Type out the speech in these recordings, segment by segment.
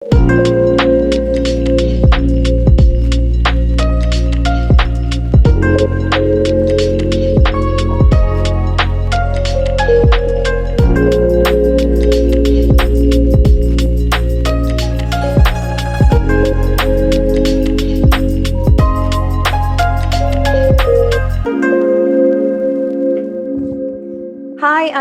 Hi,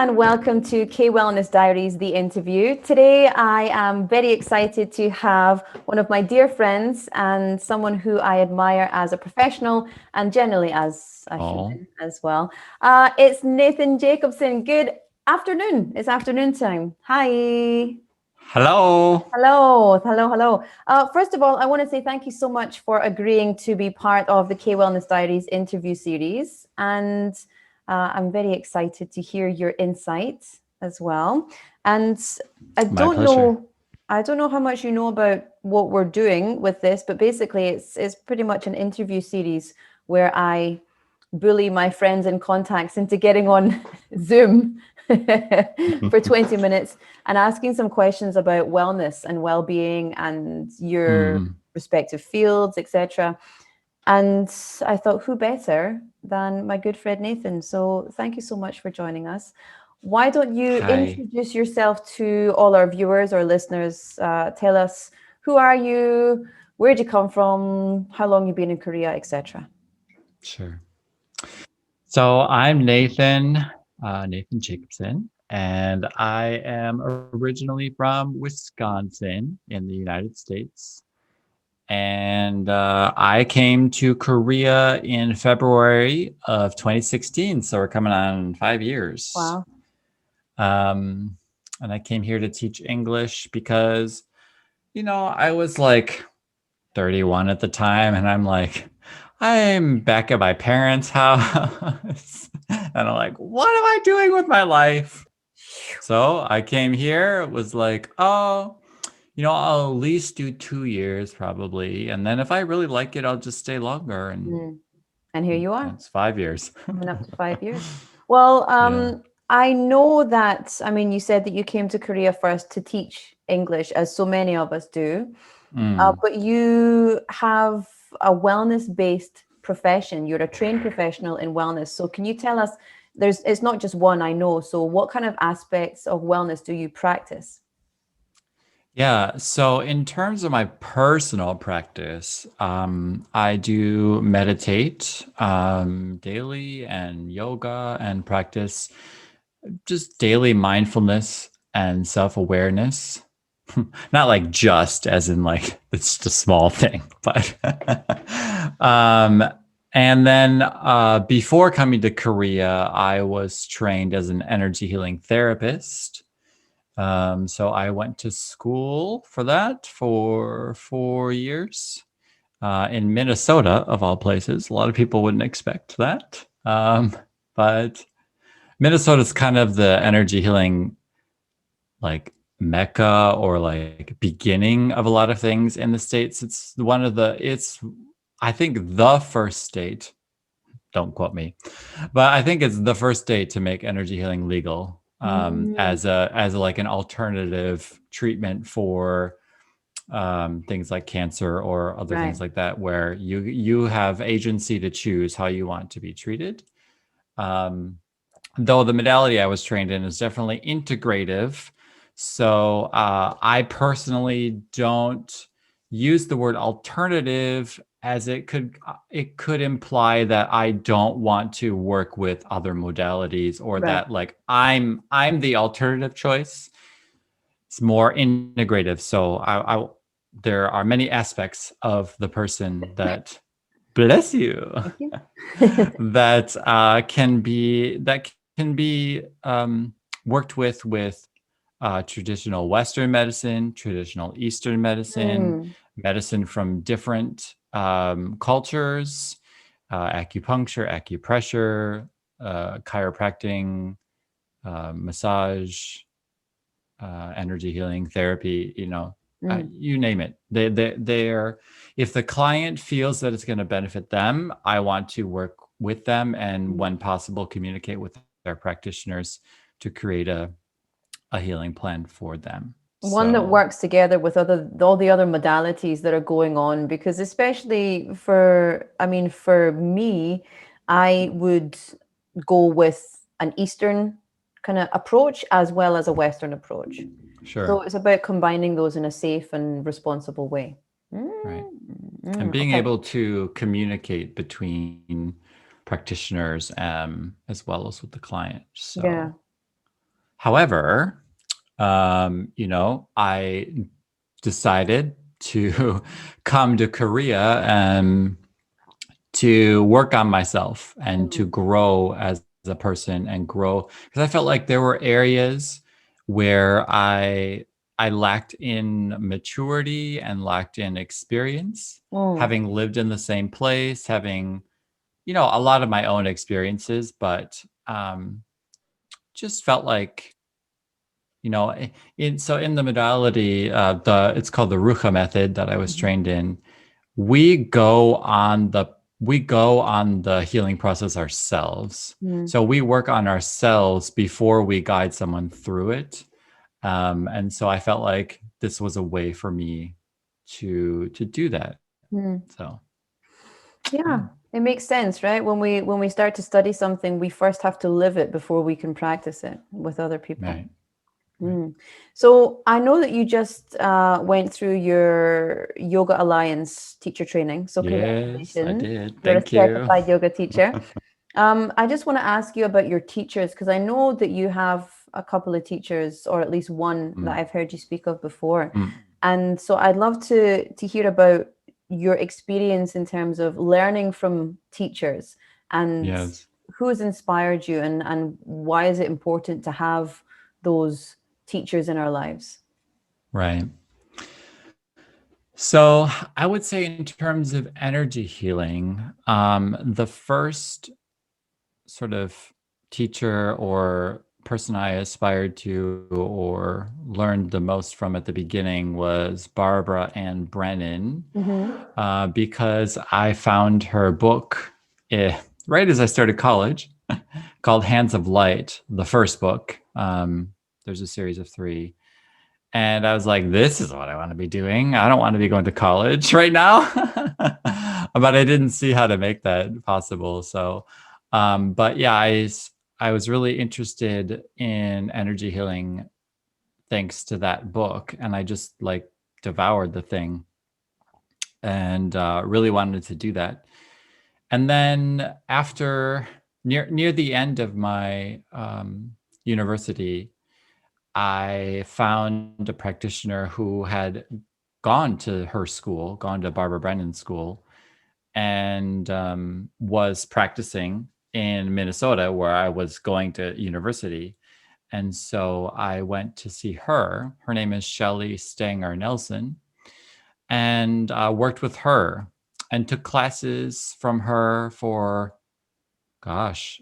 and welcome to K Wellness Diaries, the interview. Today, I am very excited to have one of my dear friends and someone who I admire as a professional and generally as a human as well. It's Nathan Jacobson. Good afternoon. It's afternoon time. Hi. Hello. Hello. First of all, I want to say thank you so much for agreeing to be part of the K Wellness Diaries interview series. And I'm very excited to hear your insights as well. And I My don't pleasure. know how much you know about what we're doing with this, but basically it's pretty much an interview series where I bully my friends and contacts into getting on Zoom for 20 minutes and asking some questions about wellness and well-being and your respective fields, etc. And I thought, who better than my good friend Nathan? So thank you so much for joining us. Why don't you Hi. introduce yourself to all our viewers or listeners? Tell us, who are you? Where'd you come from? How long you been in Korea, etc. Sure. So I'm Nathan, Nathan Jacobson, and I am originally from Wisconsin in the United States. And I came to Korea in February of 2016. So we're coming on 5 years. Wow. And I came here to teach English because, I was like 31 at the time, and I'm back at my parents' house. And I'm like, what am I doing with my life? So I came here, was like, oh, I'll at least do 2 years probably. And then if I really like it, I'll just stay longer. And And here you are, it's 5 years. coming up to 5 years. Well, Yeah. I know that, you said that you came to Korea first to teach English, as so many of us do. But you have a wellness-based profession. You're a trained professional in wellness. So can you tell us, it's not just one, I know. So what kind of aspects of wellness do you practice? Yeah. So in terms of my personal practice, I do meditate daily and yoga and practice just daily mindfulness and self-awareness. Not like just as in like it's just a small thing, but and then before coming to Korea, I was trained as an energy healing therapist. So I went to school for that for 4 years in Minnesota, of all places. A lot of people wouldn't expect that. But Minnesota's kind of the energy healing like mecca or like beginning of a lot of things in the States. It's I think the first state, don't quote me, but I think it's the first state to make energy healing legal Mm, as like an alternative treatment for things like cancer or other right. things like that, where you have agency to choose how you want to be treated. Um, though the modality I was trained in is definitely integrative. So I personally don't use the word alternative, as it could imply that I don't want to work with other modalities, or Right. that like I'm the alternative choice. It's more integrative. So there are many aspects of the person that, bless you, Thank you. that can be worked with traditional Western medicine, traditional Eastern medicine, Mm, medicine from different cultures, acupuncture, acupressure, chiropractic, massage, energy healing therapy. mm. You name it. They're, if the client feels that it's going to benefit them, I want to work with them, and when possible, communicate with their practitioners to create a healing plan for them. One that So works together with all the other modalities that are going on, because especially for me, I would go with an Eastern kind of approach as well as a Western approach. So sure, it's about combining those in a safe and responsible way. right. And being Okay. able to communicate between practitioners as well as with the client. Yeah. So, however, I decided to come to Korea and to work on myself and to Mm, grow as a person and grow because I felt like there were areas where I lacked in maturity and lacked in experience, mm, having lived in the same place, having a lot of my own experiences, but just felt like you know in the modality the it's called the rucha method that I was mhm, trained in. We go on the healing process ourselves. mm, So we work on ourselves before we guide someone through it. And so I felt like this was a way for me to do that. mm. So yeah, Yeah, it makes sense, right? When we start to study something, we first have to live it before we can practice it with other people. right, right. Mm. So I know that you just went through your Yoga Alliance teacher training. So Yes, I congratulations. did. You're a Thank you. certified yoga teacher. I just want to ask you about your teachers because I know that you have a couple of teachers, or at least one that Mm, I've heard you speak of before. mm, And so I'd love to hear about your experience in terms of learning from teachers and yes, who has inspired you, and why is it important to have those teachers in our lives. right. So I would say in terms of energy healing, the first sort of teacher or person I aspired to or learned the most from at the beginning was Barbara Ann Brennan, Mm-hmm. because I found her book right as I started college called Hands of Light, the first book. There's a series of three. And I was like, this is what I want to be doing. I don't want to be going to college right now. But I didn't see how to make that possible. So, but yeah, I was really interested in energy healing thanks to that book. And I just like devoured the thing and really wanted to do that. And then after near the end of my university, I found a practitioner who had gone to her school, gone to Barbara Brennan's school, and was practicing in Minnesota, where I was going to university. And so I went to see her. Her name is Shelley Stanger Nelson, and worked with her and took classes from her for, gosh,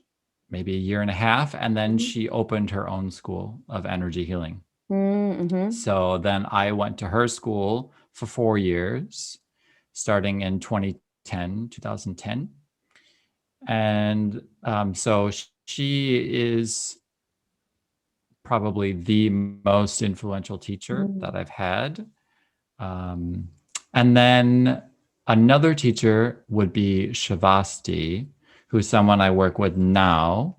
maybe a year and a half. And then she opened her own school of energy healing. Mm-hmm. So then I went to her school for 4 years, starting in 2010. And so she is probably the most influential teacher Mm-hmm. that I've had. Um, and then another teacher would be Shavasti, who's someone I work with now.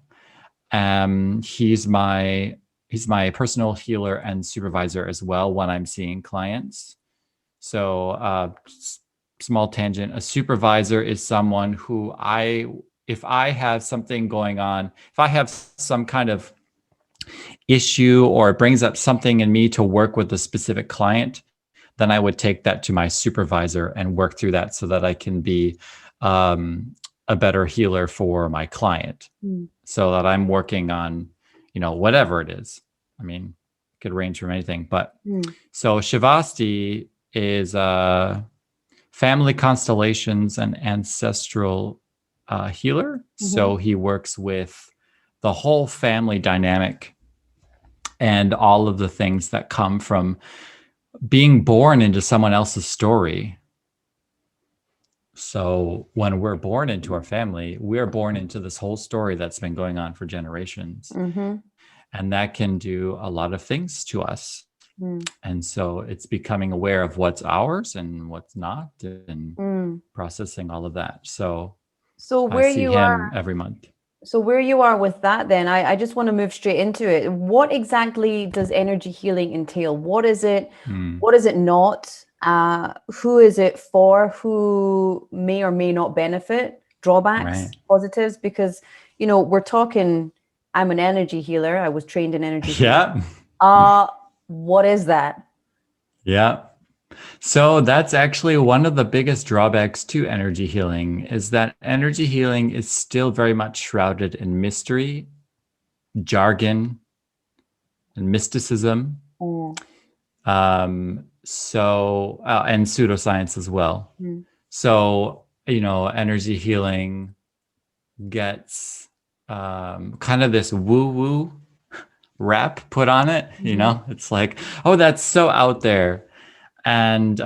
He's my personal healer and supervisor as well when I'm seeing clients. So, small tangent, a supervisor is someone who if I have something going on, if I have some kind of issue or it brings up something in me to work with a specific client, then I would take that to my supervisor and work through that so that I can be um, a better healer for my client, so that I'm working on, whatever it is. I mean, it could range from anything. But Mm-hmm. so Shivasti is family constellations and ancestral healer. Mm-hmm. So he works with the whole family dynamic and all of the things that come from being born into someone else's story. So when we're born into our family, we're born into this whole story that's been going on for generations. Mm-hmm. And that can do a lot of things to us. Mm. And so it's becoming aware of what's ours and what's not, and Mm. processing all of that. So So I where see you are, him every month. so where you are with that, then I just want to move straight into it. What exactly does energy healing entail? What is it? Mm, What is it not? Who is it for? Who may or may not benefit? Drawbacks, right. positives? Because we're talking. I'm an energy healer. I was trained in energy healing. Yeah. What is that? Yeah. So that's actually one of the biggest drawbacks to energy healing is that energy healing is still very much shrouded in mystery, jargon, and mysticism. Mm. And pseudoscience as well. Mm. So, energy healing gets kind of this woo woo rap put on it. Mhm. It's like, oh, that's so out there. And,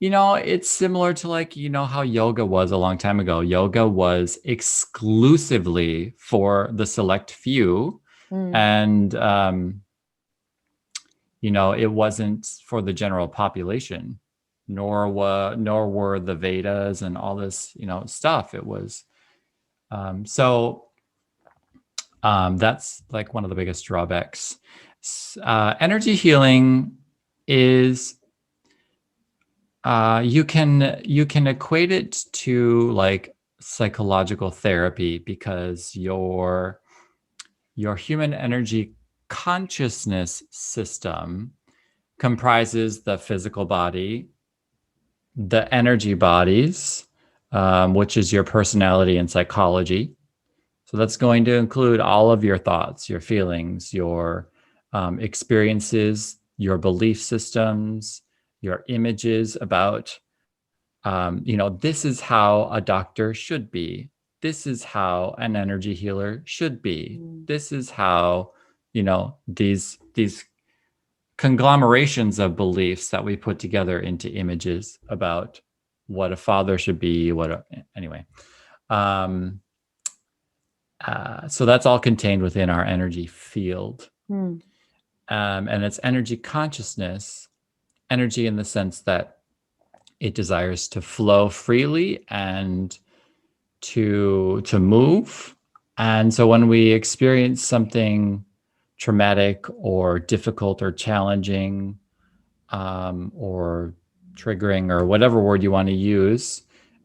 it's similar to like, how yoga was a long time ago. Yoga was exclusively for the select few. Mm. And, it wasn't for the general population, nor were the Vedas and all this, stuff. It was so that's like one of the biggest drawbacks. Energy healing is you can equate it to like psychological therapy because your human energy consciousness system comprises the physical body, the energy bodies, which is your personality and psychology. So that's going to include all of your thoughts, your feelings, your experiences, your belief systems, your images about, this is how a doctor should be. This is how an energy healer should be. Mm. This is how, these conglomerations of beliefs that we put together into images about what a father should be, anyway. Um, so that's all contained within our energy field. Mm. And it's energy consciousness, energy in the sense that it desires to flow freely and to move. And so when we experience something traumatic or difficult or challenging, or triggering, or whatever word you want to use,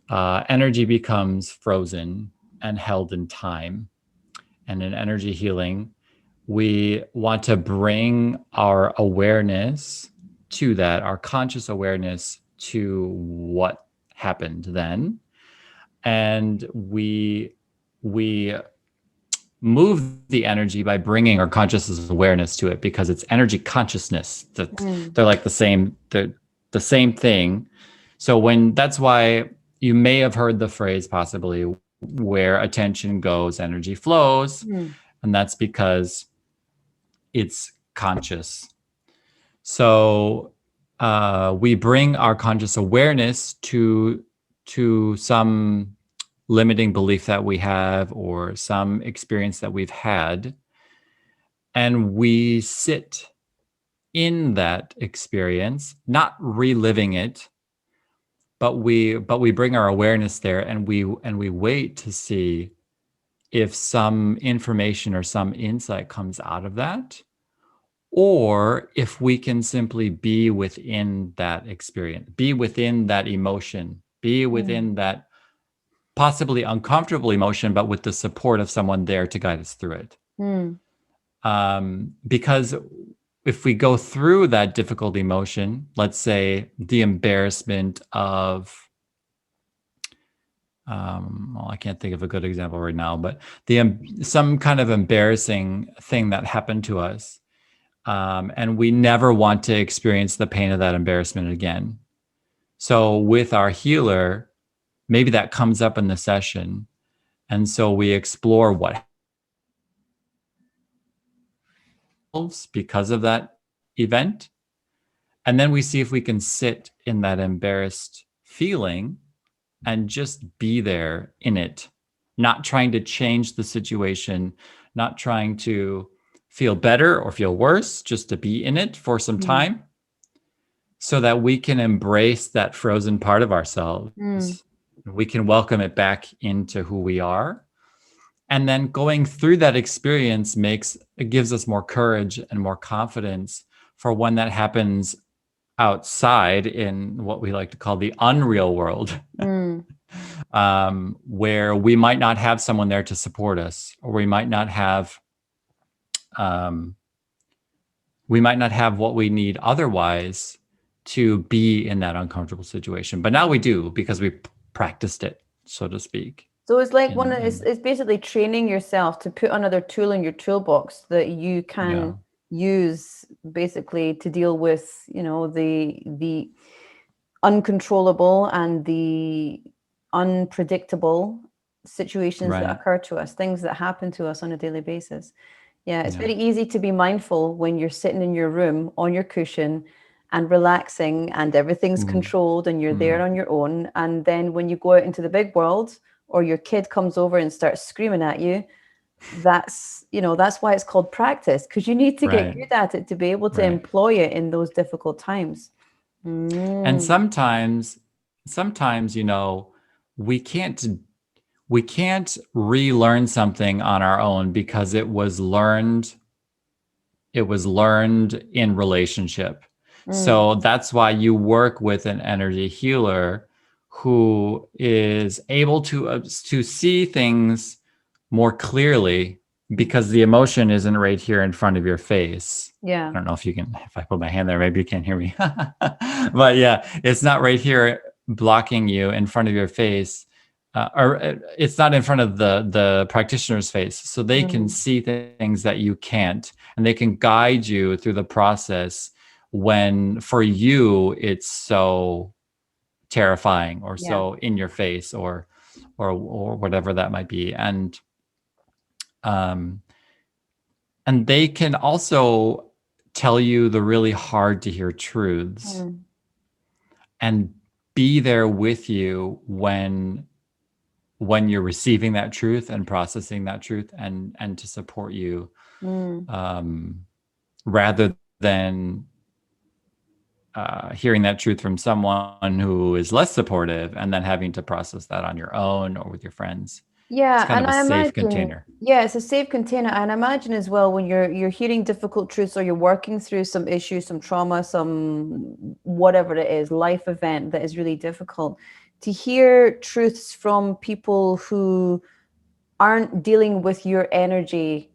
energy becomes frozen and held in time. And in energy healing, we want to bring our awareness to that, our conscious awareness to what happened then. And we move the energy by bringing our consciousness awareness to it, because it's energy consciousness that Mm. they're like the same thing. So that's why you may have heard the phrase possibly, where attention goes energy flows, Mm. and that's because it's conscious. So we bring our conscious awareness to some limiting belief that we have or some experience that we've had, and we sit in that experience, not reliving it, but we bring our awareness there, and we wait to see if some information or some insight comes out of that, or if we can simply be within that experience, be within that emotion, be Mm. within that possibly uncomfortable emotion, but with the support of someone there to guide us through it. Mm. Because if we go through that difficult emotion, let's say the embarrassment of, well, I can't think of a good example right now, but some kind of embarrassing thing that happened to us, and we never want to experience the pain of that embarrassment again. So with our healer, maybe that comes up in the session, and so we explore what because of that event. And then we see if we can sit in that embarrassed feeling and just be there in it, not trying to change the situation, not trying to feel better or feel worse, just to be in it for some time, so that we can embrace that frozen part of ourselves. We can welcome it back into who we are. And then going through that experience gives us more courage and more confidence for when that happens outside in what we like to call the unreal world, where we might not have someone there to support us, or we might not have what we need otherwise to be in that uncomfortable situation. But now we do, because we practiced it, so to speak. So it's like it's basically training yourself to put another tool in your toolbox that you can use basically to deal with, the uncontrollable and the unpredictable situations that occur to us, things that happen to us on a daily basis. Yeah, it's very easy to be mindful when you're sitting in your room on your cushion and relaxing and everything's controlled and you're there on your own. And then when you go out into the big world, or your kid comes over and starts screaming at you, that's why it's called practice, because you need to get good at it to be able to employ it in those difficult times. And sometimes, we can't relearn something on our own, because it was learned in relationship. So that's why you work with an energy healer who is able to see things more clearly, because the emotion isn't right here in front of your face. Yeah. I don't know if I put my hand there, maybe you can't hear me. But yeah, it's not right here blocking you in front of your face. Or it's not in front of the practitioner's face, so they can see things that you can't, and they can guide you through the process when for you it's so terrifying or so in your face or whatever that might be. And they can also tell you the really hard to hear truths and be there with you when you're receiving that truth and processing that truth, and to support you, rather than hearing that truth from someone who is less supportive and then having to process that on your own or with your friends. Yeah, it's kind and of a I safe imagine, container. yeah, it's a safe container. And I imagine as well, when you're hearing difficult truths, or you're working through some issues, some trauma, some whatever it is, life event that is really difficult, to hear truths from people who aren't dealing with your energy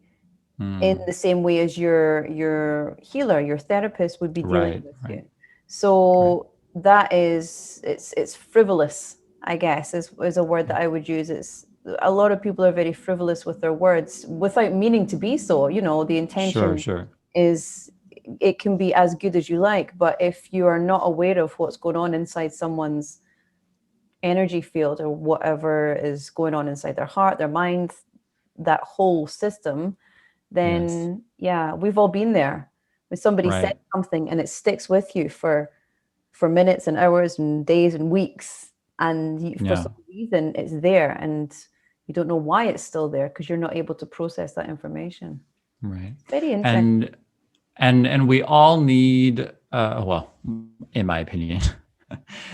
in the same way as your healer, your therapist would be dealing with you. So that is, it's frivolous, I guess, is a word that I would use. It's a lot of people are very frivolous with their words without meaning to be so. The intention is, it can be as good as you like, but if you are not aware of what's going on inside someone's energy field, or whatever is going on inside their heart, their mind, that whole system, then we've all been there. When somebody says something and it sticks with you for minutes and hours and days and weeks, and for some reason it's there, and you don't know why it's still there, because you're not able to process that information. Very interesting. And we all need, well, in my opinion,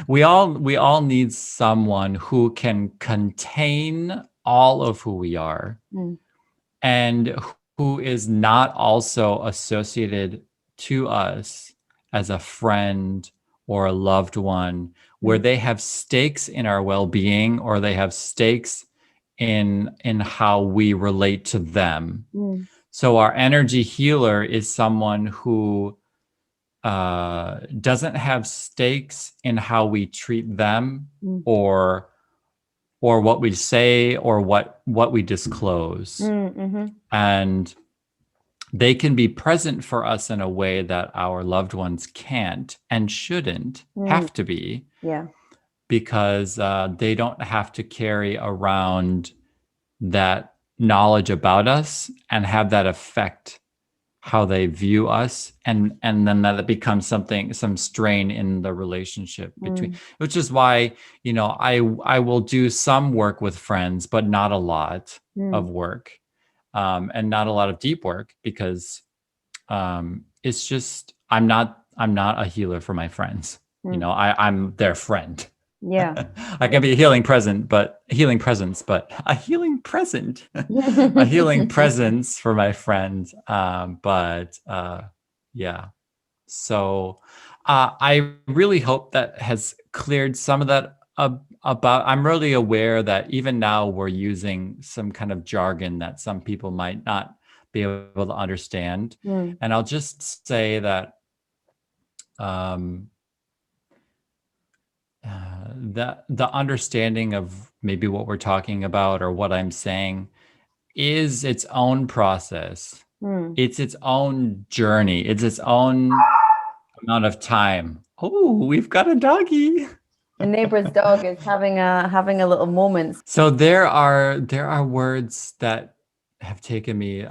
we all need someone who can contain all of who we are, and who is not also associated to us as a friend or a loved one, where they have stakes in our well-being, or they have stakes in how we relate to them. So our energy healer is someone who doesn't have stakes in how we treat them, or what we say, or what we disclose. And they can be present for us in a way that our loved ones can't and shouldn't have to be. Because they don't have to carry around that knowledge about us and have that affect how they view us, and then that it becomes some strain in the relationship between, which is why I will do some work with friends, but not a lot of work, and not a lot of deep work because it's just I'm not a healer for my friends. You know, I'm their friend. Yeah. I can be a healing presence, but a healing presence for my friends. Yeah. So I really hope that has cleared some of that about. I'm really aware that even now we're using some kind of jargon that some people might not be able to understand. And I'll just say that the understanding of maybe what we're talking about or what I'm saying is its own process. It's its own journey. It's its own amount of time. Oh, we've got a doggy. The neighbor's dog is having a little moment. So there are words that have taken me.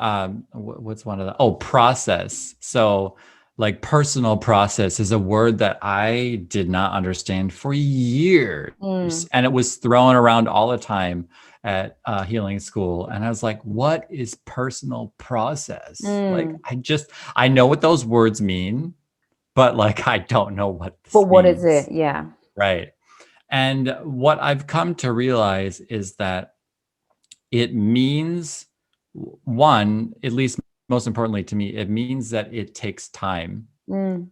What's one of the? Oh, process. So like personal process is a word that I did not understand for years, and it was thrown around all the time at healing school, and I was like, what is personal process? Like I know what those words mean, but like I don't know what this But what means. is it? Yeah. Right. And what I've come to realize is that it means, one, at least most importantly to me, it means that it takes time, and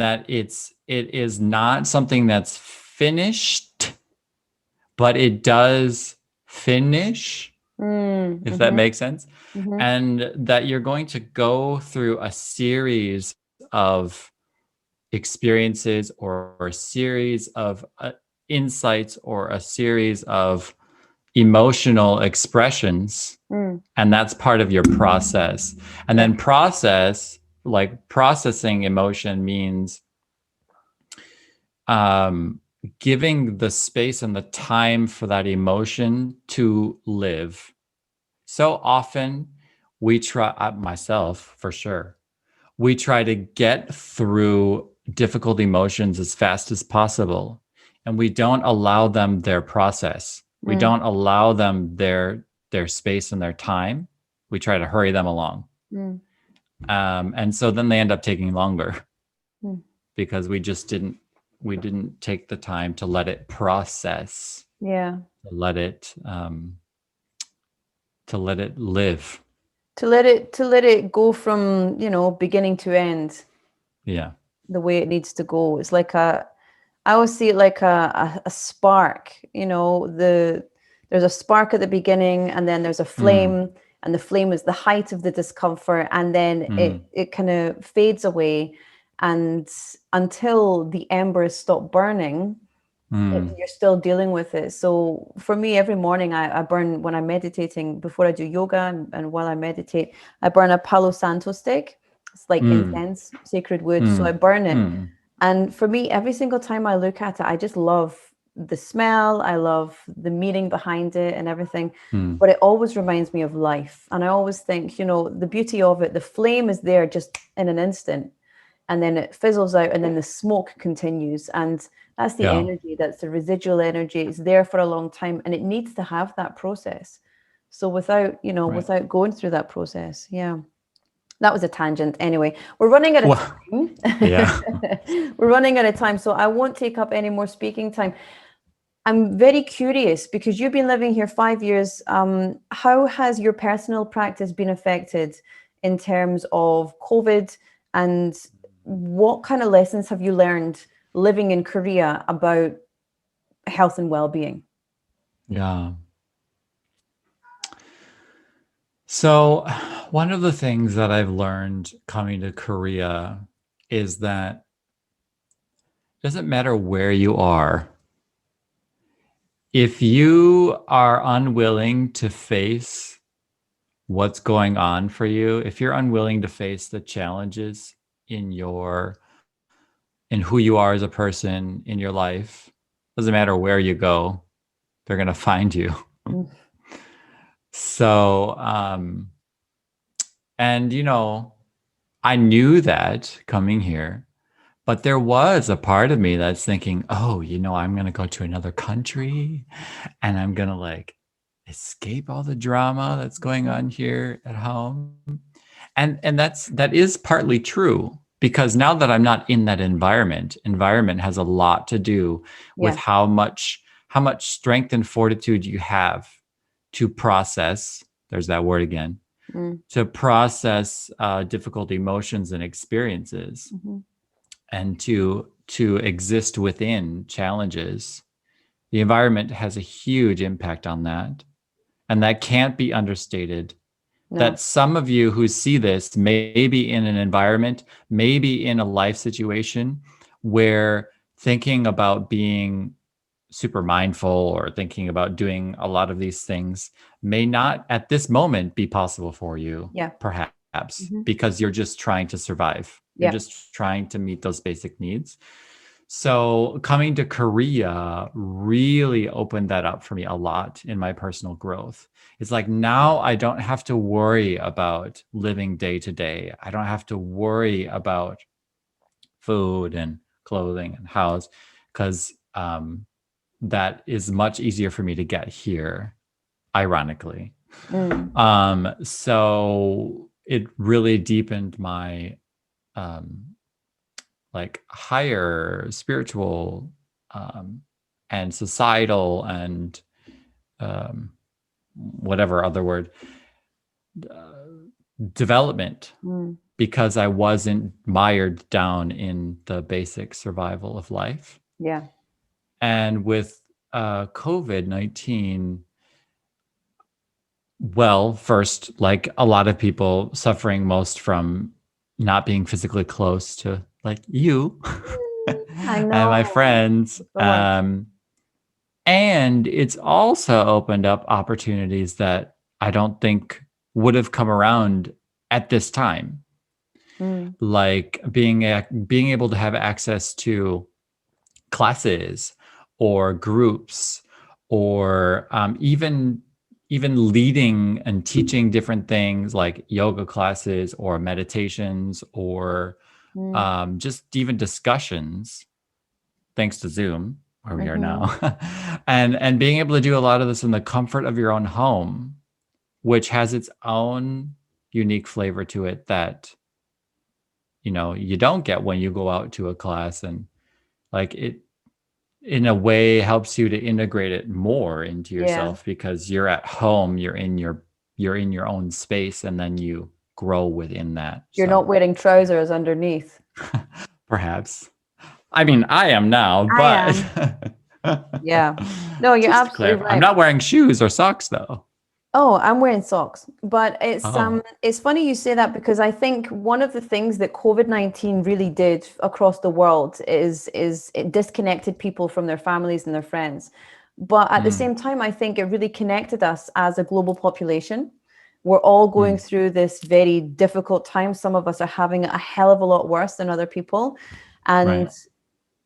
that it is not something that's finished, but it does finish, if that makes sense. And that you're going to go through a series of experiences or a series of insights or a series of emotional expressions, and that's part of your process. And then processing emotion means giving the space and the time for that emotion to live. So often we try, myself for sure, we try to get through difficult emotions as fast as possible, and we don't allow them their process. We don't allow them their space and their time. We try to hurry them along. And so then they end up taking longer because we didn't take the time to let it process. Yeah. To let it live. To let it go from, beginning to end. Yeah. The way it needs to go. It's like I always see it like a spark, there's a spark at the beginning, and then there's a flame, and the flame is the height of the discomfort, and then it kind of fades away, and until the embers stop burning, you're still dealing with it. So for me, every morning I burn, when I'm meditating, before I do yoga and while I meditate, I burn a Palo Santo stick. It's like incense, sacred wood. So I burn it. And for me, every single time I look at it, I just love the smell. I love the meaning behind it and everything. But it always reminds me of life. And I always think, the beauty of it, the flame is there just in an instant, and then it fizzles out, and then the smoke continues. And that's the energy, that's the residual energy. It's there for a long time, and it needs to have that process. So without going through that process. Yeah. That was a tangent. Anyway, we're running out of time. Yeah. We're running out of time, so I won't take up any more speaking time. I'm very curious, because you've been living here 5 years. How has your personal practice been affected in terms of COVID, and what kind of lessons have you learned living in Korea about health and well-being? Yeah. So one of the things that I've learned coming to Korea is that it doesn't matter where you are. If you are unwilling to face what's going on for you, if you're unwilling to face the challenges in who you are as a person in your life, doesn't matter where you go, they're going to find you. So, and I knew that coming here, but there was a part of me that's thinking, oh, I'm going to go to another country and I'm going to escape all the drama that's going on here at home. And that is partly true, because now that I'm not in that environment has a lot to do with Yeah. how much strength and fortitude you have to process, there's that word again, Mm. to process difficult emotions and experiences, Mm-hmm. and to exist within challenges. The environment has a huge impact on that, and that can't be understated. No. That some of you who see this may be in an environment, maybe in a life situation where thinking about being super mindful or thinking about doing a lot of these things may not at this moment be possible for you, Yeah. perhaps Mm-hmm. because you're just trying to survive. You're Yeah. just trying to meet those basic needs. So coming to Korea really opened that up for me a lot in my personal growth. It's like now I don't have to worry about living day to day. I don't have to worry about food and clothing and house, because that is much easier for me to get here, ironically. Mm. So it really deepened my like higher spiritual and societal and whatever other word, development, Mm. because I wasn't mired down in the basic survival of life. Yeah. And with COVID-19, well, first, like a lot of people suffering most from not being physically close to like you I and my know. friends. So much. And it's also opened up opportunities that I don't think would have come around at this time, Mm. like being able to have access to classes or groups, or even leading and teaching different things like yoga classes or meditations, or Mm. just even discussions, thanks to Zoom, where we are Mm-hmm. now, and being able to do a lot of this in the comfort of your own home, which has its own unique flavor to it that you don't get when you go out to a class. And like it in a way helps you to integrate it more into Yeah. yourself, because you're at home, you're in your own space, and then you grow within that. You're not So wearing trousers underneath. perhaps, I mean, I am now, I but am. Yeah. No, you're just to absolutely clarify, I'm right. not wearing shoes or socks though. Oh, I'm wearing socks. But Oh. it's funny you say that because I think one of the things that COVID-19 really did across the world is it disconnected people from their families and their friends. But at the Mm, same time, I think it really connected us as a global population. We're all going mm, through this very difficult time. Some of us are having it a hell of a lot worse than other people. And right.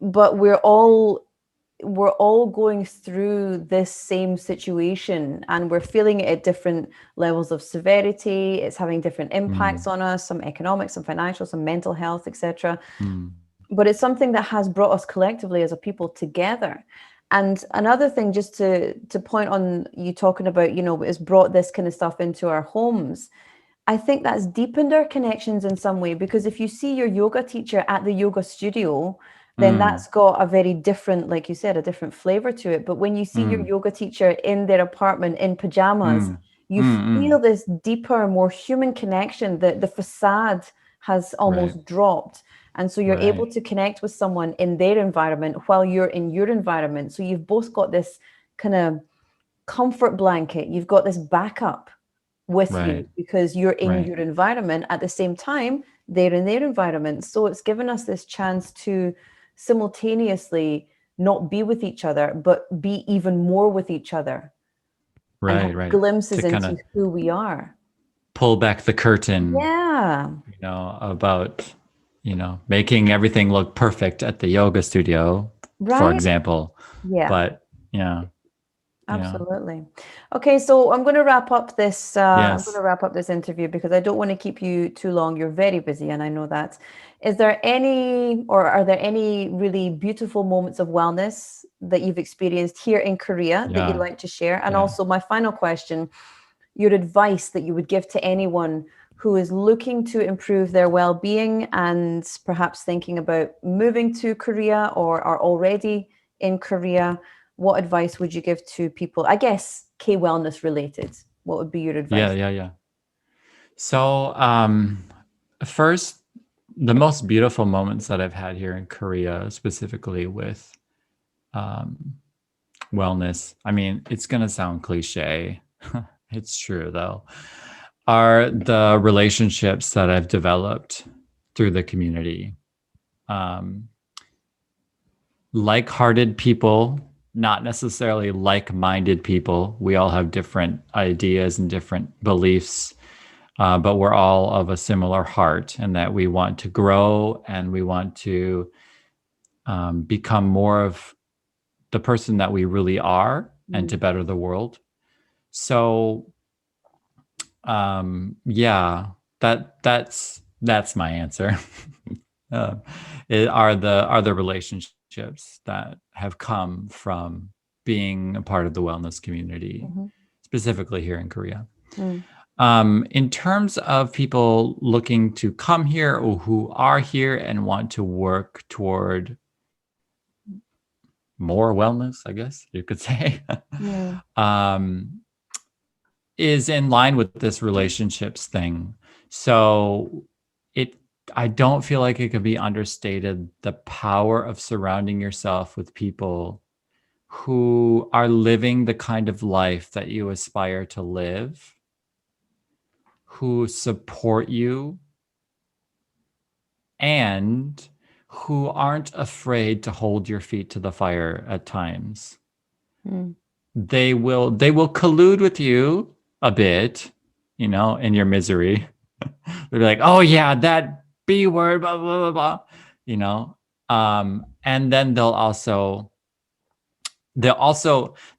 but we're all going through this same situation and we're feeling it at different levels of severity. It's having different impacts Mm, on us, some economic, some financial, some mental health, etc. mm, But it's something that has brought us collectively as a people together. And another thing, just to point on you talking about, has brought this kind of stuff into our homes. I think that's deepened our connections in some way, because if you see your yoga teacher at the yoga studio, then mm, that's got a very different, like you said, a different flavor to it. But when you see your mm, yoga teacher in their apartment in pajamas, mm, you mm, feel mm. this deeper, more human connection that the facade has Right. almost dropped. And so you're able Right. to connect with someone in their environment while you're in your environment. So you've both got this kind of comfort blanket. You've got this backup with you Right. because you're in Right. your environment at the same time they're in their environment. So it's given us this chance to simultaneously not be with each other but be even more with each other and have Right. Right. To glimpses kind into of who we are. pull back the curtain, Yeah, about, making everything look perfect at the yoga studio, for right. example. Yeah, But yeah, yeah, absolutely. Okay, so I'm going to wrap up this. I'm going to yes, wrap up this interview because I don't want to keep you too long. You're very busy, and I know that. Is there any, or are there any really beautiful moments of wellness that you've experienced here in Korea that you'd Yeah. like to share? And Yeah. also, my final question, your advice that you would give to anyone who is looking to improve their well-being and perhaps thinking about moving to Korea or are already in Korea. What advice would you give to people, I guess, K-wellness related? What would be your advice? Yeah. So, first, the most beautiful moments that I've had here in Korea, specifically with um, wellness, I mean, it's going to sound cliche. It's true, though, are the relationships that I've developed through the community. Um, Like-hearted people, not necessarily like-minded people. We all have different ideas and different beliefs, but we're all of a similar heart, and that we want to grow and we want to become more of the person that we really are and to better the world. So, yeah, that's my answer. uh, are the relationships that have come from being a part of the wellness community, specifically here in Korea. In terms of people looking to come here or who are here and want to work toward more wellness, I guess you could say, is in line with this relationships thing. So it, I don't feel like it could be understated, the power of surrounding yourself with people who are living the kind of life that you aspire to live, who support you, and who aren't afraid to hold your feet to the fire at times. They will collude with you a bit, you know, in your misery. They'll be like, oh yeah, that B word, blah, blah, blah, blah, you know. And then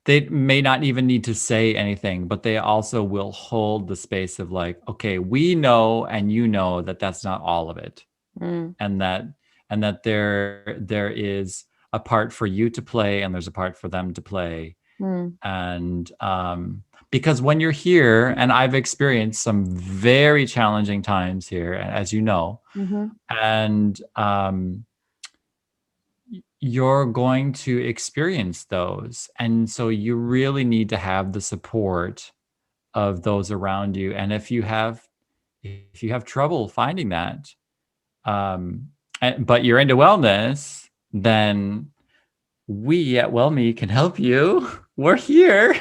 they may not even need to say anything, but they also will hold the space of like, okay, we know and you know that that's not all of it. And that there is a part for you to play and there's a part for them to play. And because when you're here, and I've experienced some very challenging times here, as you know, and you're going to experience those. And so you really need to have the support of those around you. And if you have trouble finding that, but you're into wellness, then we at WellMi can help you. We're here.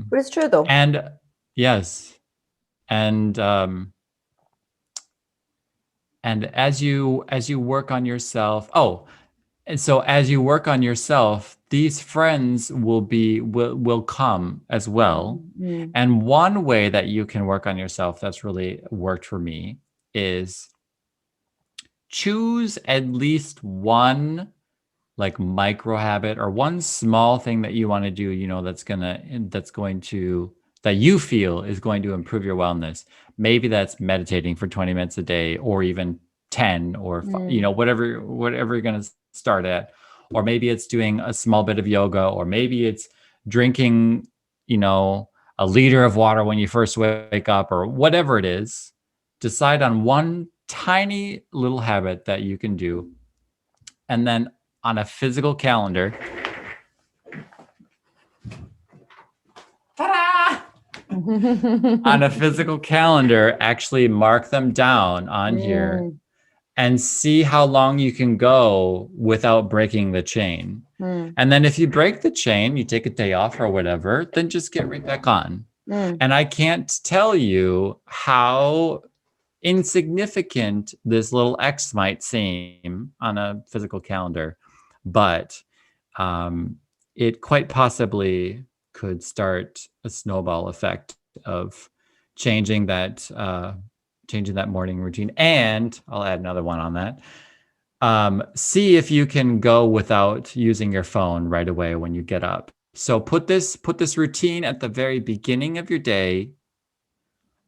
But it's true though. And yes. And as you work on yourself, and so as you work on yourself, these friends will come as well. And one way that you can work on yourself that's really worked for me is choose at least one like micro habit or one small thing that you want to do, you know, that you feel is going to improve your wellness. Maybe that's meditating for 20 minutes a day, or even 10, or you know, whatever you're going to start at. Or maybe it's doing a small bit of yoga, or maybe it's drinking, you know, a liter of water when you first wake up, or whatever it is. Decide on one tiny little habit that you can do, and then on a physical calendar, on a physical calendar, actually mark them down on here and see how long you can go without breaking the chain. And then if you break the chain, you take a day off or whatever, then just get right back on. And I can't tell you how insignificant this little X might seem on a physical calendar, but it quite possibly could start a snowball effect of changing that morning routine. And I'll add another one on that. See if you can go without using your phone right away when you get up. So put this routine at the very beginning of your day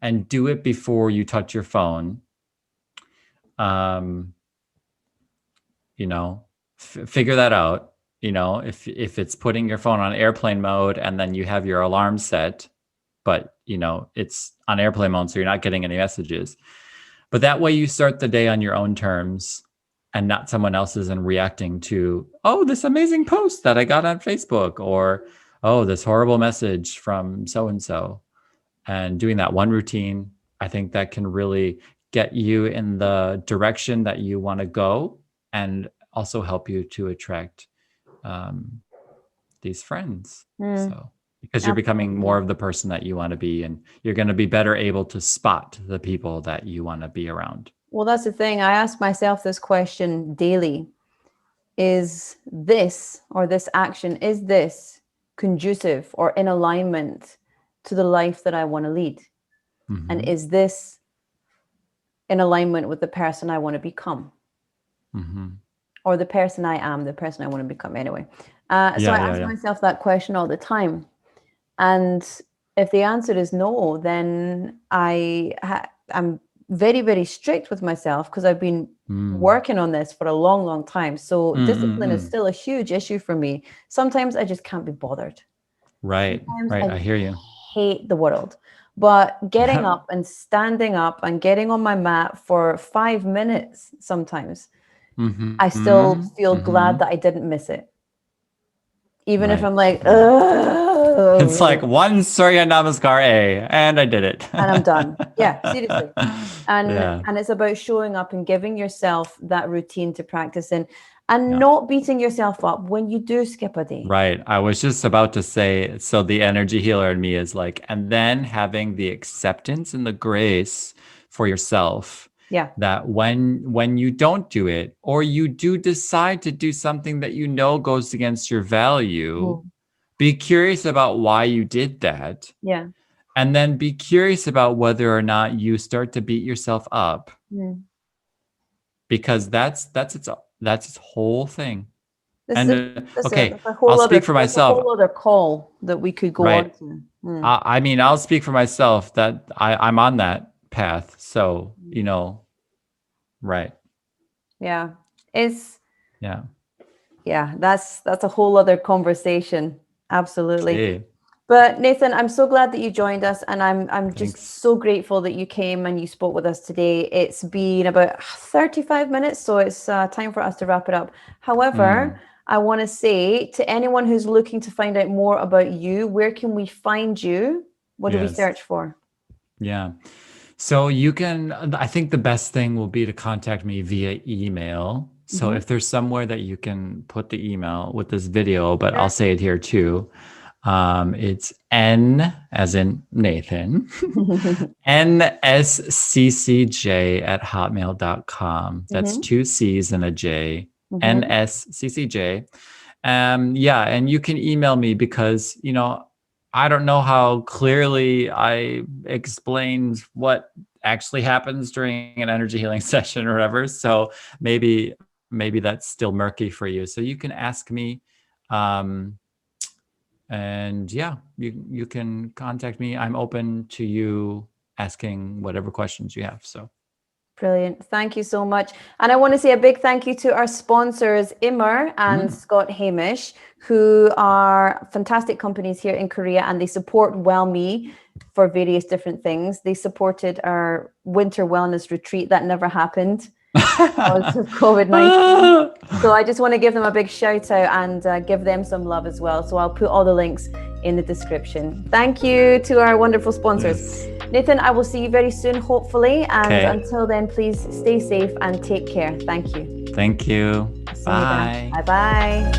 and do it before you touch your phone. figure that out. If it's putting your phone on airplane mode and then you have your alarm set, but it's on airplane mode, so you're not getting any messages. But that way you start the day on your own terms and not someone else's, and reacting to, oh, this amazing post that I got on Facebook, or, oh, this horrible message from so-and-so. And doing that one routine, I think that can really get you in the direction that you want to go, and also help you to attract these friends. So, because you're becoming more of the person that you want to be, and you're going to be better able to spot the people that you want to be around. Well, that's the thing. I ask myself this question daily. Is this, or this action, is this conducive or in alignment to the life that I want to lead? Mm-hmm. And is this in alignment with the person I want to become? Mm-hmm. Or the person I am, the person I want to become anyway. So I ask myself that question all the time. And if the answer is no, then I'm very, very strict with myself, because I've been working on this for a long, long time. So discipline is still a huge issue for me. Sometimes I just can't be bothered. Right. Sometimes I hear you. Hate the world. But getting up and standing up and getting on my mat for 5 minutes sometimes, I still feel glad that I didn't miss it. Even if I'm like, ugh. It's like one Surya Namaskar and I did it. And I'm done. Yeah, seriously. And it's about showing up and giving yourself that routine to practice in, and not beating yourself up when you do skip a day. Right. I was just about to say, so the energy healer in me is like, and then having the acceptance and the grace for yourself. Yeah. That when you don't do it, or you do decide to do something that goes against your value, be curious about why you did that. Yeah. And then be curious about whether or not you start to beat yourself up. Because that's its whole thing. I'll speak for myself. A whole other call that we could go on to. I'll speak for myself that I'm on that path. So, right. Yeah. Yeah, that's a whole other conversation. Absolutely. Okay. But Nathan, I'm so glad that you joined us, and I'm just so grateful that you came and you spoke with us today. It's been about 35 minutes, so it's time for us to wrap it up. However, I want to say to anyone who's looking to find out more about you, where can we find you? What do we search for? Yeah. So you can, I think the best thing will be to contact me via email. So if there's somewhere that you can put the email with this video, but I'll say it here too. It's N as in Nathan, nsccj@hotmail.com. That's 2 C's and a J, nsccj. And you can email me, because, I don't know how clearly I explained what actually happens during an energy healing session or whatever. So maybe that's still murky for you. So you can ask me. And you can contact me. I'm open to you asking whatever questions you have. So brilliant. Thank you so much. And I want to say a big thank you to our sponsors, Immer and Scott Hamish, who are fantastic companies here in Korea, and they support WellMi for various different things. They supported our winter wellness retreat that never happened because of COVID-19. So I just want to give them a big shout out and give them some love as well. So I'll put all the links in the description. Thank you to our wonderful sponsors. Yes. Nathan, I will see you very soon, hopefully. And until then, please stay safe and take care. Thank you. Thank you. Bye. Bye-bye.